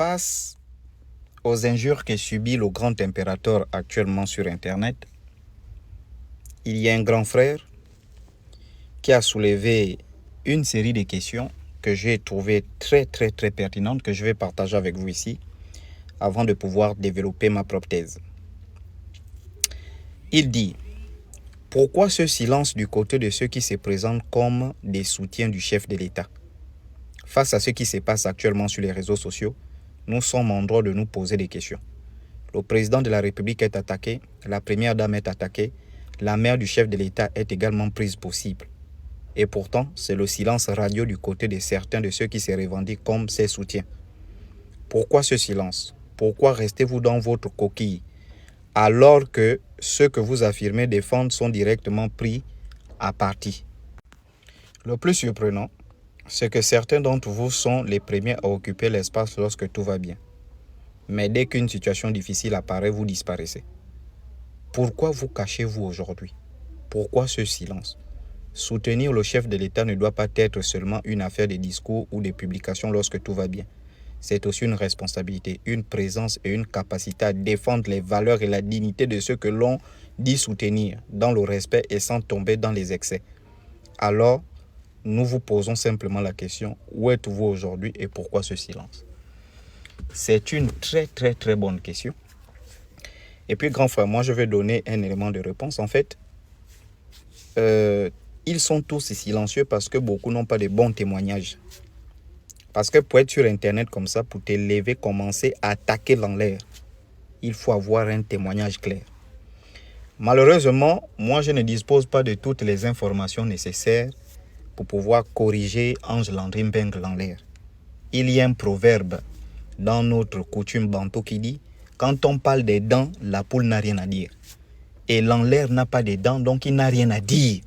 Face aux injures que subit le grand impérateur actuellement sur Internet, il y a un grand frère qui a soulevé une série de questions que j'ai trouvées très pertinentes, que je vais partager avec vous ici, avant de pouvoir développer ma propre thèse. Il dit: pourquoi ce silence du côté de ceux qui se présentent comme des soutiens du chef de l'État? Face à ce qui se passe actuellement sur les réseaux sociaux, nous sommes en droit de nous poser des questions. Le président de la République est attaqué, la première dame est attaquée, la mère du chef de l'État est également prise pour cible. Et pourtant, c'est le silence radio du côté de certains de ceux qui se revendiquent comme ses soutiens. Pourquoi ce silence? Pourquoi restez-vous dans votre coquille alors que ceux que vous affirmez défendre sont directement pris à partie? Le plus surprenant, c'est que certains d'entre vous sont les premiers à occuper l'espace lorsque tout va bien. Mais dès qu'une situation difficile apparaît, vous disparaissez. Pourquoi vous cachez-vous aujourd'hui? Pourquoi ce silence? Soutenir le chef de l'État ne doit pas être seulement une affaire de discours ou de publication lorsque tout va bien. C'est aussi une responsabilité, une présence et une capacité à défendre les valeurs et la dignité de ceux que l'on dit soutenir, dans le respect et sans tomber dans les excès. Alors, nous vous posons simplement la question: où êtes-vous aujourd'hui et pourquoi ce silence? C'est une très bonne question. Et puis, grand frère, moi je vais donner un élément de réponse. En fait, ils sont tous silencieux parce que beaucoup n'ont pas de bons témoignages. Parce que pour être sur Internet comme ça, pour t'élever, commencer à attaquer dans l'air, il faut avoir un témoignage clair. Malheureusement, moi je ne dispose pas de toutes les informations nécessaires pour pouvoir corriger Ange Landry Mbengue dans l'air. Il y a un proverbe dans notre coutume bantou qui dit: quand on parle des dents, la poule n'a rien à dire. Et l'enlaire n'a pas de dents, donc il n'a rien à dire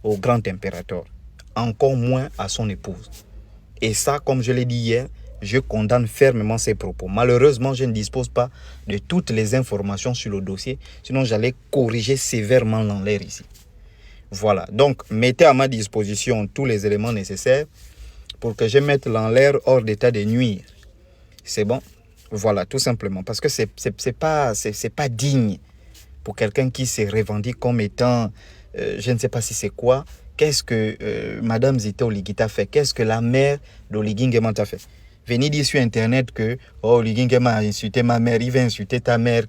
au grand impérateur, encore moins à son épouse. Et ça, comme je l'ai dit hier, je condamne fermement ces propos. Malheureusement, je ne dispose pas de toutes les informations sur le dossier, sinon j'allais corriger sévèrement l'enlaire ici. Voilà, donc mettez à ma disposition tous les éléments nécessaires pour que je mette l'enlaire hors d'état de nuire. C'est bon? Voilà, tout simplement, parce que c'est pas digne pour quelqu'un qui se revendique comme étant, je ne sais pas si c'est quoi. Qu'est-ce que Madame Zita Oligui fait? Qu'est-ce que la mère d'Oligui Nguema a fait? Venez dire sur Internet que Oligui Nguema a insulté ma mère, il va insulter ta mère.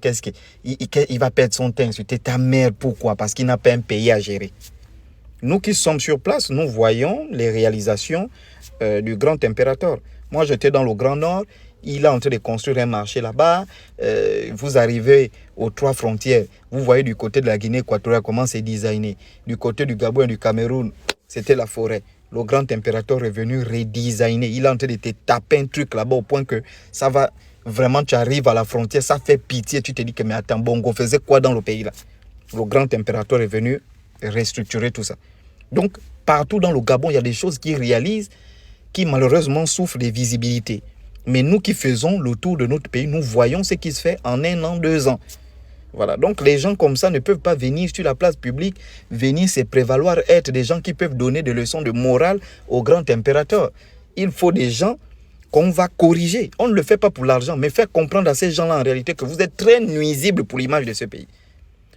Il va perdre son temps, insulter ta mère. Pourquoi? Parce qu'il n'a pas un pays à gérer. Nous qui sommes sur place, nous voyons les réalisations du grand impérateur. Moi, j'étais dans le Grand Nord. Il est en train de construire un marché là-bas. Vous arrivez aux 3 frontières. Vous voyez du côté de la Guinée équatoriale comment c'est designé. Du côté du Gabon et du Cameroun, c'était la forêt. Le grand impérateur est venu redesigner. Il est en train de te taper un truc là-bas au point que ça va vraiment, tu arrives à la frontière, ça fait pitié. Tu te dis que mais attends, Bongo faisait quoi dans le pays là? Le grand impérateur est venu restructurer tout ça. Donc, partout dans le Gabon, il y a des choses qui réalisent, qui malheureusement souffrent de visibilité. Mais nous qui faisons le tour de notre pays, nous voyons ce qui se fait en 1 an, 2 ans. Voilà, donc les gens comme ça ne peuvent pas venir sur la place publique, venir se prévaloir être des gens qui peuvent donner des leçons de morale au grand impérateur. Il faut des gens qu'on va corriger. On ne le fait pas pour l'argent, mais faire comprendre à ces gens-là en réalité que vous êtes très nuisibles pour l'image de ce pays.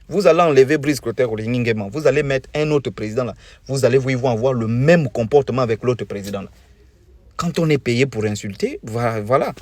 Vous allez enlever Brice Clotaire Oligui Nguema, vous allez mettre un autre président là, vous allez vous avoir le même comportement avec l'autre président là. Quand on est payé pour insulter, voilà.